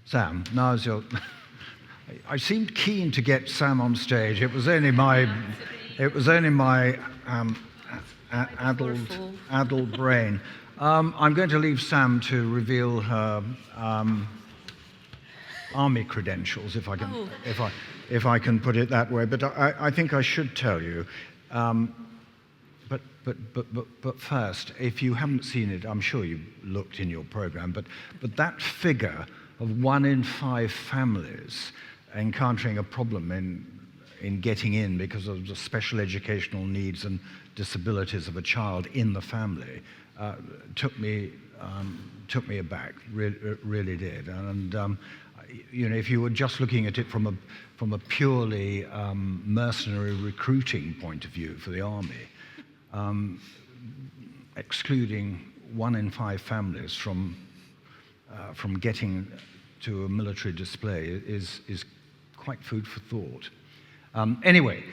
Sam, now's your... I seemed keen to get Sam on stage. It was only my addled brain. I'm going to leave Sam to reveal her army credentials, if I can put it that way. But I think I should tell you. But first, if you haven't seen it, I'm sure you looked in your program. But that figure of 1 in 5 families encountering a problem in getting in because of the special educational needs and disabilities of a child in the family took me aback. Really did. And if you were just looking at it from a purely mercenary recruiting point of view for the army, excluding 1 in 5 families from getting to a military display is quite food for thought. Anyway,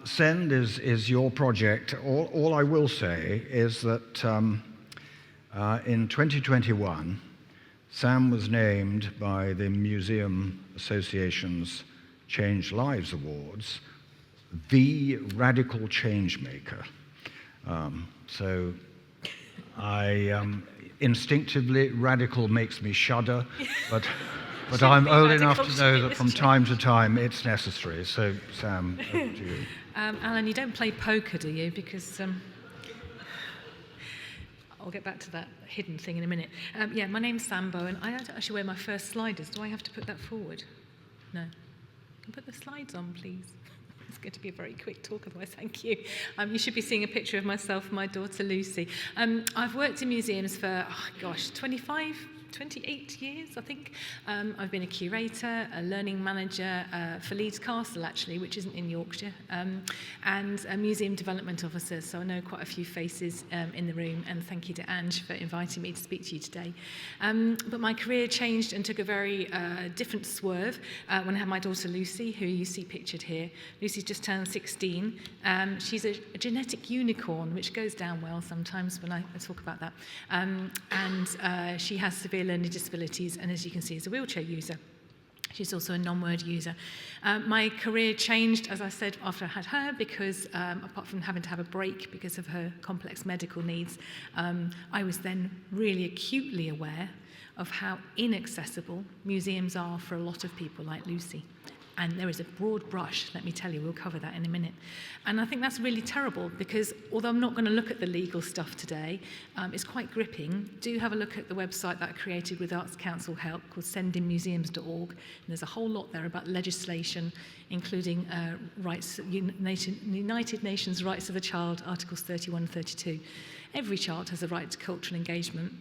SEND is your project. All I will say is that in 2021, Sam was named by the Museum Association's Change Lives Awards the Radical Change Maker. So instinctively, radical makes me shudder, but I'm old enough to know that from time to time it's necessary. So, Sam, over to you. Allan, you don't play poker, do you? Because I'll get back to that hidden thing in a minute. Yeah, my name's Sam Bowen. I don't actually wear my first sliders. Do I have to put that forward? No. Can you put the slides on, please? It's going to be a very quick talk, otherwise, thank you. You should be seeing a picture of myself and my daughter Lucy. I've worked in museums for, 28 years, I think. I've been a curator, a learning manager for Leeds Castle, actually, which isn't in Yorkshire, and a museum development officer, so I know quite a few faces in the room, and thank you to Ange for inviting me to speak to you today. But my career changed and took a very different swerve when I had my daughter Lucy, who you see pictured here. Lucy's just turned 16. She's a genetic unicorn, which goes down well sometimes when I talk about that. And she has severe learning disabilities, and as you can see, is a wheelchair user. She's also a non-word user. My career changed, as I said, after I had her, because apart from having to have a break because of her complex medical needs, I was then really acutely aware of how inaccessible museums are for a lot of people like Lucy. And there is a broad brush, let me tell you, we'll cover that in a minute. And I think that's really terrible because although I'm not going to look at the legal stuff today, it's quite gripping. Do have a look at the website that I created with Arts Council help called sendinmuseums.org. And there's a whole lot there about legislation, including United Nations Rights of the Child, Articles 31 and 32. Every child has a right to cultural engagement.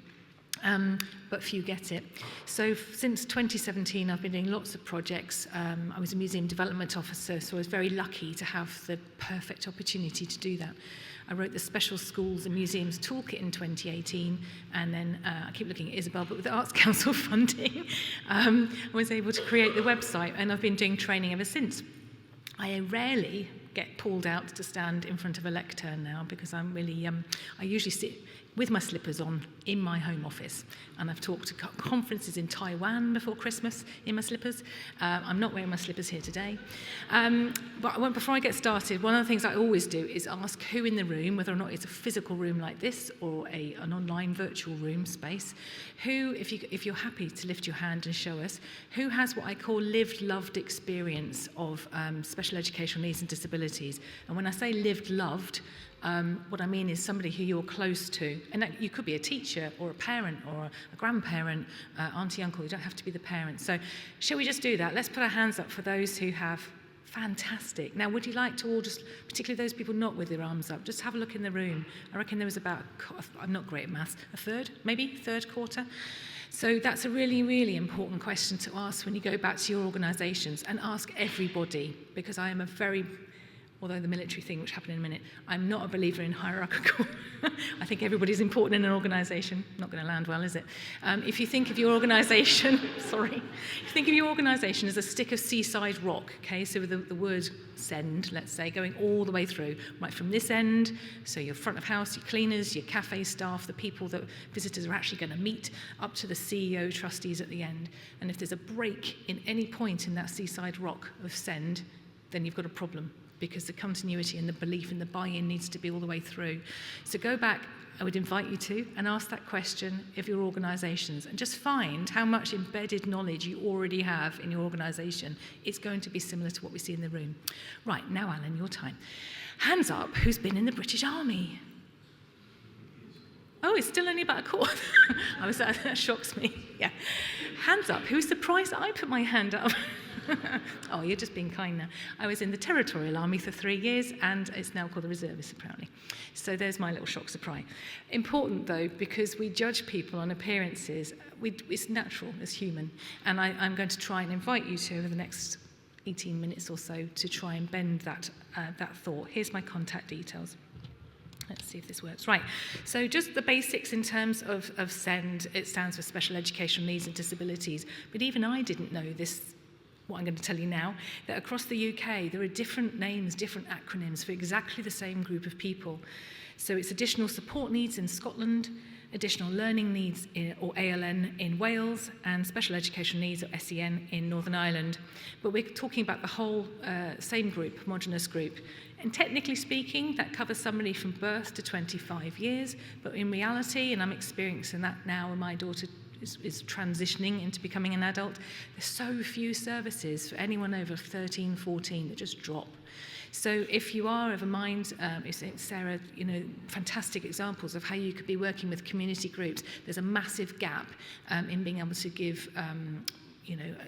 But few get it. So since 2017, I've been doing lots of projects. I was a museum development officer, so I was very lucky to have the perfect opportunity to do that. I wrote the Special Schools and Museums Toolkit in 2018, and then I keep looking at Isabel, but with the Arts Council funding, I was able to create the website, and I've been doing training ever since. I rarely get pulled out to stand in front of a lectern now because I'm really, I usually sit with my slippers on in my home office, and I've talked to conferences in Taiwan before Christmas in my slippers. I'm not wearing my slippers here today. But before I get started, one of the things I always do is ask who in the room, whether or not it's a physical room like this or an online virtual room space, who, if you're happy to lift your hand and show us, who has what I call lived, loved experience of special educational needs and disabilities. And when I say lived, loved, what I mean is somebody who you're close to. And that, you could be a teacher or a parent or a grandparent, auntie, uncle. You don't have to be the parent. So shall we just do that? Let's put our hands up for those who have. Fantastic. Now, would you like to all just, particularly those people not with their arms up, just have a look in the room? I reckon there was about, I'm not great at maths, a third, maybe, third quarter. So that's a really, really important question to ask when you go back to your organisations, and ask everybody, because I am a very although the military thing, which happened in a minute, I'm not a believer in hierarchical. I think everybody's important in an organisation. Not going to land well, is it? If you think of your organisation, sorry, if you think of your organisation as a stick of seaside rock, okay, so with the word send, let's say, going all the way through, right from this end, so your front of house, your cleaners, your cafe staff, the people that visitors are actually going to meet, up to the CEO, trustees at the end. And if there's a break in any point in that seaside rock of send, then you've got a problem, because the continuity and the belief and the buy-in needs to be all the way through. So go back, I would invite you to, and ask that question of your organisations, and just find how much embedded knowledge you already have in your organisation. It's going to be similar to what we see in the room. Right, now Alan, your time. Hands up, who's been in the British Army? Oh, it's still only about a quarter. That shocks me. Yeah. Hands up, who's surprised that I put my hand up? Oh, you're just being kind now. I was in the Territorial Army for 3 years, and it's now called the Reservists, apparently. So there's my little shock surprise. Important, though, because we judge people on appearances. It's natural, it's human. And I'm going to try and invite you to, over the next 18 minutes or so, to try and bend that thought. Here's my contact details. Let's see if this works. Right, so just the basics in terms of SEND. It stands for Special Educational Needs and Disabilities. But even I didn't know this, what I'm going to tell you now, that across the UK there are different names, different acronyms for exactly the same group of people. So it's additional support needs in Scotland, additional learning needs or ALN in Wales, and special education needs or SEN in Northern Ireland. But we're talking about the whole same group, homogenous group. And technically speaking, that covers somebody from birth to 25 years. But in reality, and I'm experiencing that now, and my daughter is transitioning into becoming an adult, there's so few services for anyone over 13, 14 that just drop. So if you are of a mind, Sarah, fantastic examples of how you could be working with community groups. There's a massive gap in being able to give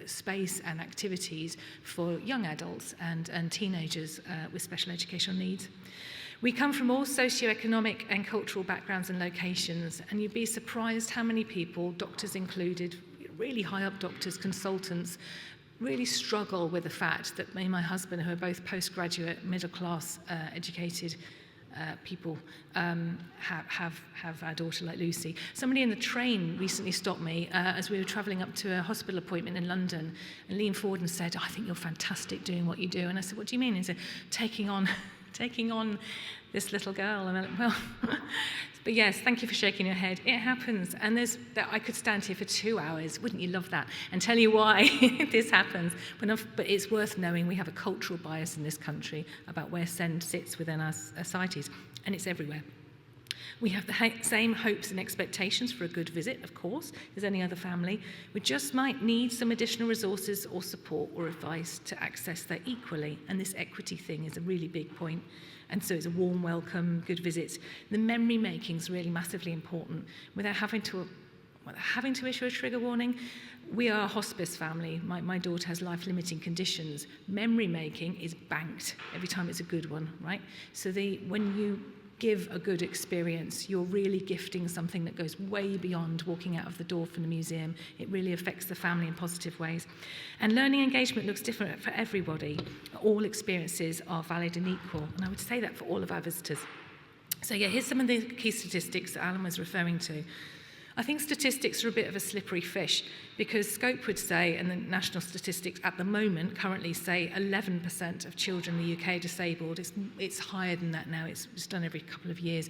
space and activities for young adults and teenagers with special educational needs. We come from all socioeconomic and cultural backgrounds and locations, and you'd be surprised how many people, doctors included, really high up doctors, consultants, really struggle with the fact that me and my husband, who are both postgraduate, middle-class, educated people, have our daughter like Lucy. Somebody in the train recently stopped me as we were travelling up to a hospital appointment in London and leaned forward and said, "I think you're fantastic doing what you do." And I said, "What do you mean?" He said, taking on this little girl. And I went, well, but yes, thank you for shaking your head. It happens. And I could stand here for 2 hours, wouldn't you love that, and tell you why this happens. But it's worth knowing we have a cultural bias in this country about where SEND sits within our societies, and it's everywhere. We have the same hopes and expectations for a good visit, of course, as any other family. We just might need some additional resources or support or advice to access that equally. And this equity thing is a really big point. And so it's a warm welcome, good visit. The memory making is really massively important. Without having to issue a trigger warning, we are a hospice family. My daughter has life-limiting conditions. Memory making is banked every time it's a good one, right? So when you give a good experience, you're really gifting something that goes way beyond walking out of the door from the museum. It really affects the family in positive ways. And learning engagement looks different for everybody. All experiences are valid and equal. And I would say that for all of our visitors. So yeah, here's some of the key statistics that Alan was referring to. I think statistics are a bit of a slippery fish because Scope would say, and the national statistics at the moment currently say 11% of children in the UK are disabled. It's higher than that now. It's done every couple of years.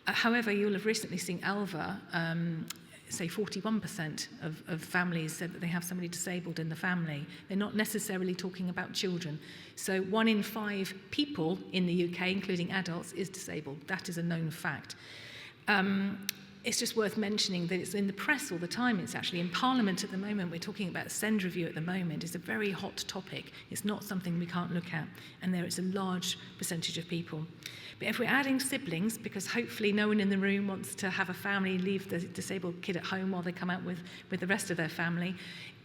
However, you'll have recently seen Alva say 41% of families said that they have somebody disabled in the family. They're not necessarily talking about children. So 1 in 5 people in the UK, including adults, is disabled. That is a known fact. It's just worth mentioning that it's in the press all the time. It's actually in Parliament at the moment. We're talking about SEND review at the moment. It's a very hot topic. It's not something we can't look at. And there it's a large percentage of people. But if we're adding siblings, because hopefully no one in the room wants to have a family leave the disabled kid at home while they come out with the rest of their family,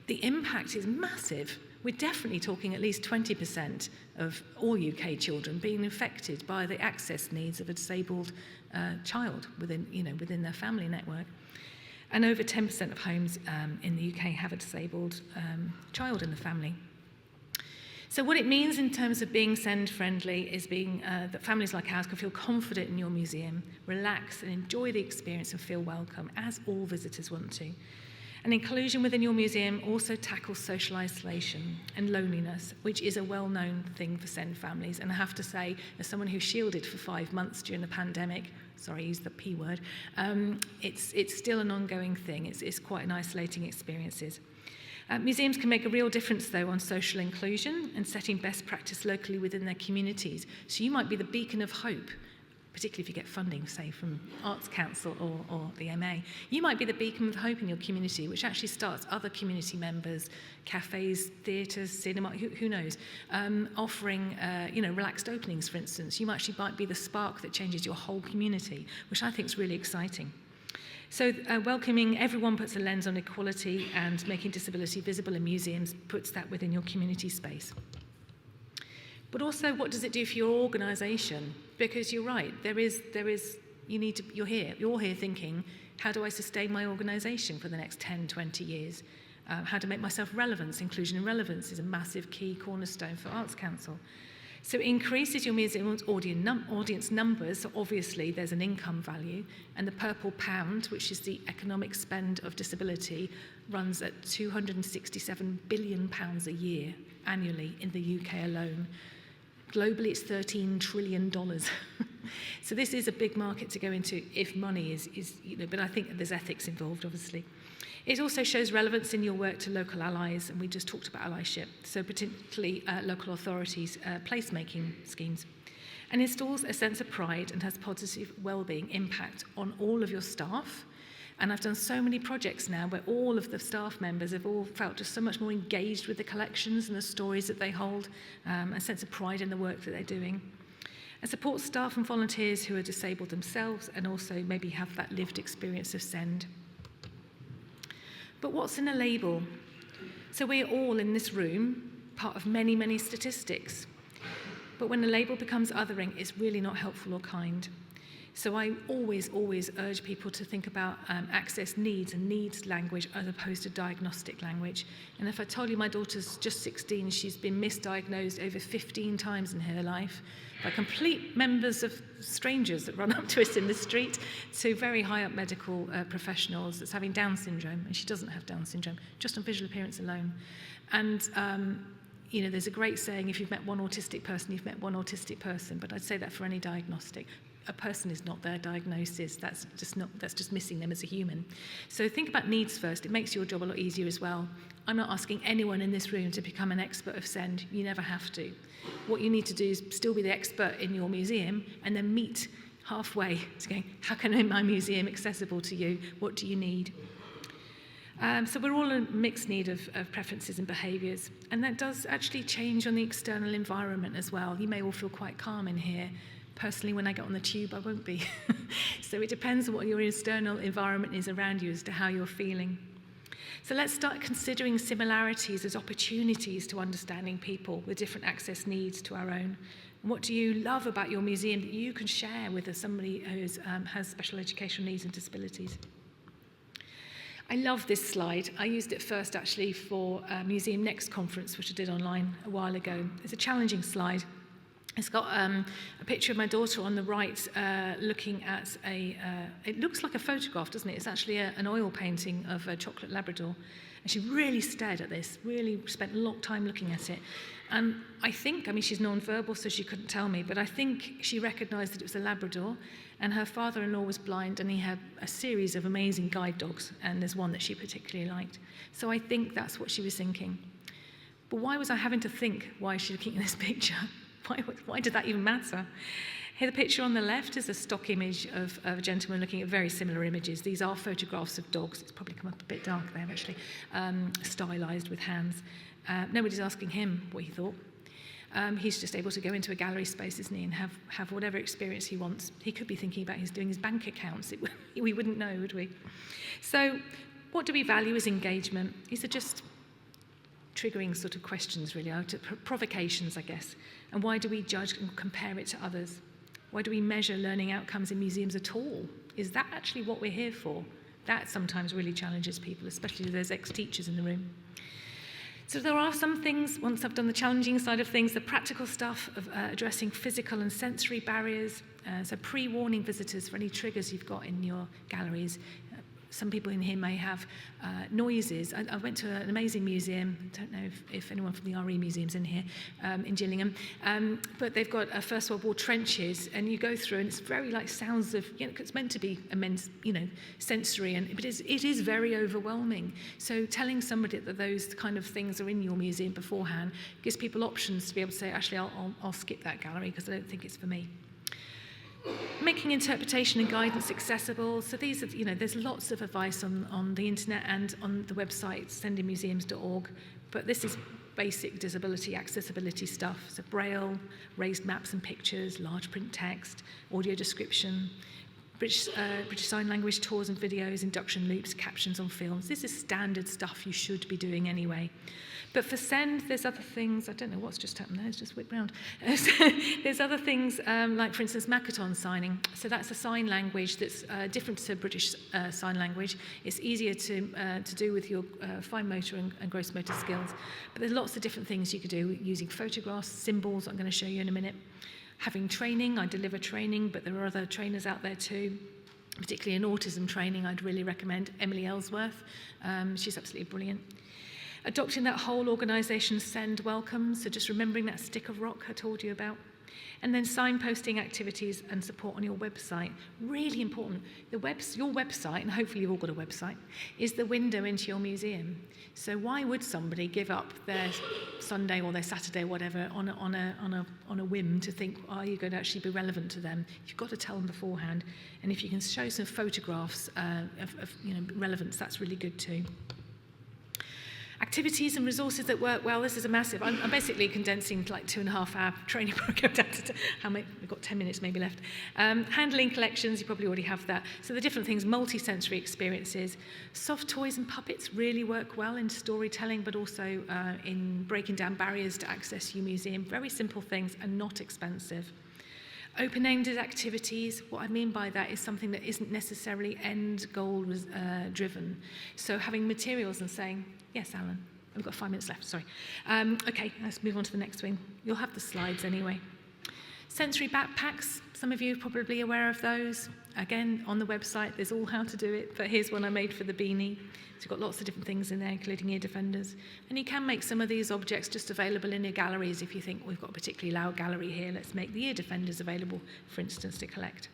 the impact is massive. We're definitely talking at least 20% of all UK children being affected by the access needs of a disabled child within their family network. And over 10% of homes in the UK have a disabled child in the family. So what it means in terms of being SEND-friendly is that families like ours can feel confident in your museum, relax and enjoy the experience and feel welcome, as all visitors want to. And inclusion within your museum also tackles social isolation and loneliness, which is a well-known thing for SEND families. And I have to say, as someone who shielded for 5 months during the pandemic, sorry, I used the P word, it's still an ongoing thing. It's quite an isolating experience. Museums can make a real difference, though, on social inclusion and setting best practice locally within their communities. So you might be the beacon of hope, particularly if you get funding, say, from Arts Council or the MA. You might be the beacon of hope in your community, which actually starts other community members, cafes, theatres, cinema, who knows, offering relaxed openings, for instance. You actually might be the spark that changes your whole community, which I think is really exciting. So welcoming everyone puts a lens on equality, and making disability visible in museums puts that within your community space. But also, what does it do for your organisation? Because you're right, you're here thinking, how do I sustain my organisation for the next 10, 20 years? How to make myself relevant. Inclusion and relevance is a massive key cornerstone for Arts Council. So it increases your museum's audience numbers, so obviously there's an income value, and the purple pound, which is the economic spend of disability, runs at £267 billion a year annually in the UK alone. Globally, it's $13 trillion. So this is a big market to go into if money is but I think there's ethics involved, obviously. It also shows relevance in your work to local allies, and we just talked about allyship, so particularly local authorities' placemaking schemes, and installs a sense of pride and has positive wellbeing impact on all of your staff. And I've done so many projects now where all of the staff members have all felt just so much more engaged with the collections and the stories that they hold, a sense of pride in the work that they're doing. And support staff and volunteers who are disabled themselves and also maybe have that lived experience of SEND. But what's in a label? So we're all in this room part of many, many statistics. But when a label becomes othering, it's really not helpful or kind. So I always urge people to think about access needs and needs language as opposed to diagnostic language. And if I told you my daughter's just 16, she's been misdiagnosed over 15 times in her life by complete members of strangers that run up to us in the street, to very high up medical professionals that's having Down syndrome, and she doesn't have Down syndrome, just on visual appearance alone. And there's a great saying, if you've met one autistic person, you've met one autistic person, but I'd say that for any diagnostic. A person is not their diagnosis, that's just missing them as a human. So think about needs first. It makes your job a lot easier as well. I'm not asking anyone in this room to become an expert of SEND. You never have to. What you need to do is still be the expert in your museum, and then meet halfway to going, how can I make my museum accessible to you? What do you need? So we're all in mixed need of preferences and behaviours, and that does actually change on the external environment as well. You may all feel quite calm in here. Personally, when I get on the tube, I won't be. So it depends on what your external environment is around you as to how you're feeling. So let's start considering similarities as opportunities to understanding people with different access needs to our own. And what do you love about your museum that you can share with somebody who has special educational needs and disabilities? I love this slide. I used it first actually for Museum Next conference, which I did online a while ago. It's a challenging slide. It's got a picture of my daughter on the right looking at it looks like a photograph, doesn't it? It's actually an oil painting of a chocolate Labrador. And she really stared at this, really spent a lot of time looking at it. And I think, she's non-verbal, so she couldn't tell me, but I think she recognised that it was a Labrador, and her father-in-law was blind, and he had a series of amazing guide dogs, and there's one that she particularly liked. So I think that's what she was thinking. But why was I having to think, why is she looking at this picture? Why did that even matter? Here, the picture on the left is a stock image of a gentleman looking at very similar images. These are photographs of dogs. It's probably come up a bit dark there, actually, stylised with hands. Nobody's asking him what he thought. He's just able to go into a gallery space, isn't he, and have whatever experience he wants. He could be thinking about doing his bank accounts. We wouldn't know, would we? So what do we value as engagement? These are just triggering sort of questions, really, provocations, I guess. And why do we judge and compare it to others? Why do we measure learning outcomes in museums at all? Is that actually what we're here for? That sometimes really challenges people, especially if there's ex-teachers in the room. So there are some things, once I've done the challenging side of things, the practical stuff of addressing physical and sensory barriers, so pre-warning visitors for any triggers you've got in your galleries. Some people in here may have noises. I went to an amazing museum. I don't know if anyone from the RE museum's in here, in Gillingham. But they've got First World War trenches, and you go through, and it's very like sounds of, it's meant to be immense, sensory, but it is very overwhelming. So telling somebody that those kind of things are in your museum beforehand gives people options to be able to say, actually, I'll skip that gallery because I don't think it's for me. Making interpretation and guidance accessible. So these are, there's lots of advice on the internet and on the website, sendingmuseums.org, but this is basic disability accessibility stuff. So Braille, raised maps and pictures, large print text, audio description, British Sign Language tours and videos, induction loops, captions on films. This is standard stuff you should be doing anyway. But for Send, there's other things. I don't know what's just happened there. It's just whipped round. There's other things, like, for instance, Makaton signing. So that's a sign language that's different to British Sign Language. It's easier to do with your fine motor and gross motor skills. But there's lots of different things you could do using photographs, symbols, I'm going to show you in a minute. Having training, I deliver training, but there are other trainers out there too. Particularly in autism training, I'd really recommend Emily Ellsworth. She's absolutely brilliant. Adopting that whole organisation Send welcome, so just remembering that stick of rock I told you about. And then signposting activities and support on your website. Really important. Your website, and hopefully you've all got a website, is the window into your museum. So why would somebody give up their Sunday or their Saturday, whatever, on a whim to think, are you going to actually be relevant to them? You've got to tell them beforehand. And if you can show some photographs of relevance, that's really good too. Activities and resources that work well. This is a massive. I'm basically condensing like 2.5-hour training program down to we've got 10 minutes maybe left. Handling collections, you probably already have that. So the different things, multi-sensory experiences. Soft toys and puppets really work well in storytelling, but also in breaking down barriers to access your museum. Very simple things and not expensive. Open-ended activities, what I mean by that is something that isn't necessarily end goal driven. So having materials and saying, yes, Alan, we've got 5 minutes left, sorry. Okay, let's move on to the next one. You'll have the slides anyway. Sensory backpacks, some of you are probably aware of those. Again, on the website, there's all how to do it, but here's one I made for the beanie. So you've got lots of different things in there, including ear defenders. And you can make some of these objects just available in your galleries if you think, we've got a particularly loud gallery here, let's make the ear defenders available, for instance, to collect.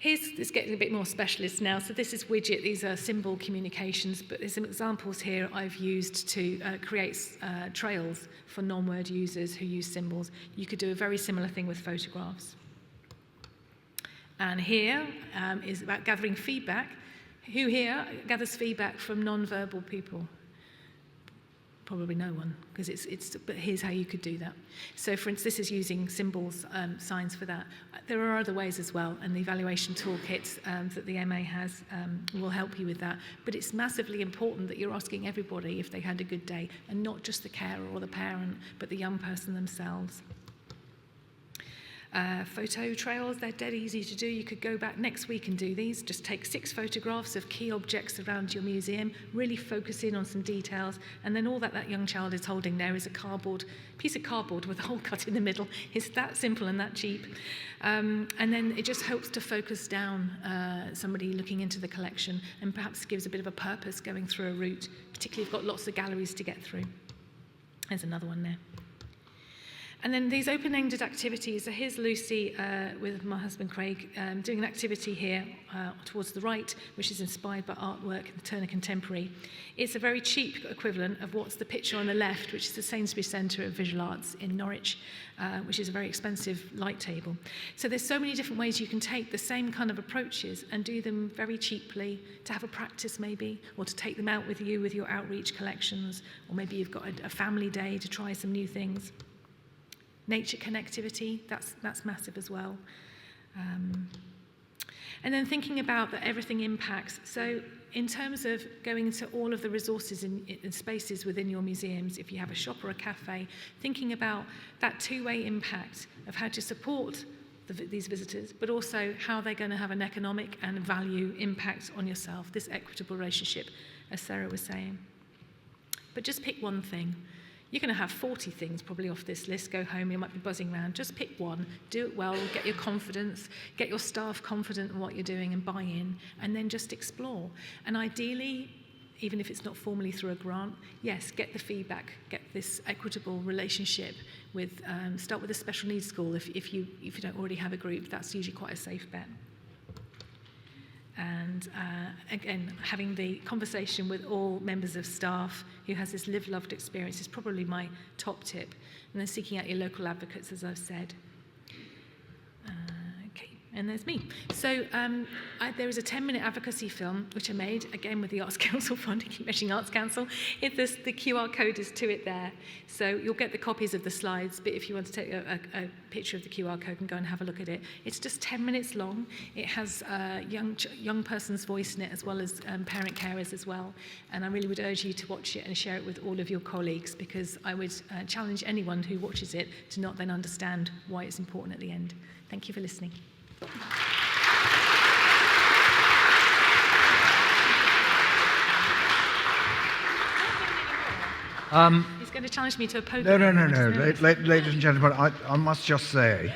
This getting a bit more specialist now. So this is widget. These are symbol communications, but there's some examples here I've used to create trails for non-word users who use symbols. You could do a very similar thing with photographs. And here is about gathering feedback. Who here gathers feedback from non-verbal people? Probably no one, because but here's how you could do that. So for instance, this is using symbols, signs for that. There are other ways as well, and the evaluation toolkits that the MA has will help you with that. But it's massively important that you're asking everybody if they had a good day, and not just the carer or the parent, but the young person themselves. Photo trails, they're dead easy to do. You could go back next week and do these. Just take 6 photographs of key objects around your museum, really focus in on some details, and then all that young child is holding there is a piece of cardboard with a hole cut in the middle. It's that simple and that cheap. And then it just helps to focus down somebody looking into the collection, and perhaps gives a bit of a purpose going through a route, particularly if you've got lots of galleries to get through. There's another one there. And then these open-ended activities, so here's Lucy with my husband Craig doing an activity here towards the right, which is inspired by artwork in the Turner Contemporary. It's a very cheap equivalent of what's the picture on the left, which is the Sainsbury's Centre of Visual Arts in Norwich, which is a very expensive light table. So there's so many different ways you can take the same kind of approaches and do them very cheaply, to have a practice maybe, or to take them out with you with your outreach collections, or maybe you've got a family day to try some new things. Nature connectivity, that's massive as well. And then thinking about that everything impacts. So in terms of going into all of the resources in spaces within your museums, if you have a shop or a cafe, thinking about that two-way impact of how to support these visitors, but also how they're going to have an economic and value impact on yourself, this equitable relationship, as Sarah was saying. but just pick one thing. You're going to have 40 things probably off this list, go home, you might be buzzing around. Just pick one, do it well, get your confidence, get your staff confident in what you're doing and buy in, and then just explore. And ideally, even if it's not formally through a grant, yes, get the feedback, get this equitable relationship with, start with a special needs school if you don't already have a group. That's usually quite a safe bet. And again, having the conversation with all members of staff who has this lived-loved experience is probably my top tip. And then seeking out your local advocates, as I've said. Okay, and there's me. So there is a 10-minute advocacy film which I made, again with the Arts Council funding, keep mentioning Arts Council. The QR code is to it there. So you'll get the copies of the slides, but if you want to take a picture of the QR code and go and have a look at it, it's just 10 minutes long. It has a young person's voice in it, as well as parent carers as well. And I really would urge you to watch it and share it with all of your colleagues, because I would challenge anyone who watches it to not then understand why it's important at the end. Thank you for listening. He's going to challenge me to a poker. No. Ladies and gentlemen, I must just say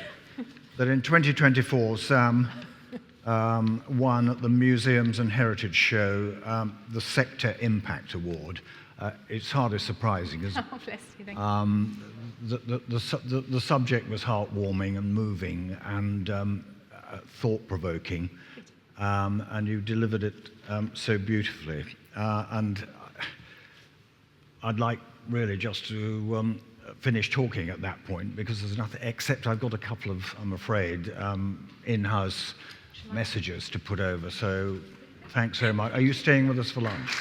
that in 2024, Sam won at the Museums and Heritage Show the Sector Impact Award. It's hardly surprising, isn't it? Oh, bless you, thank you. The subject was heartwarming and moving and thought-provoking, and you delivered it so beautifully. And I'd like really just to finish talking at that point, because there's nothing, except I've got a couple of, I'm afraid, in-house messages to put over. So thanks very much. Are you staying with us for lunch?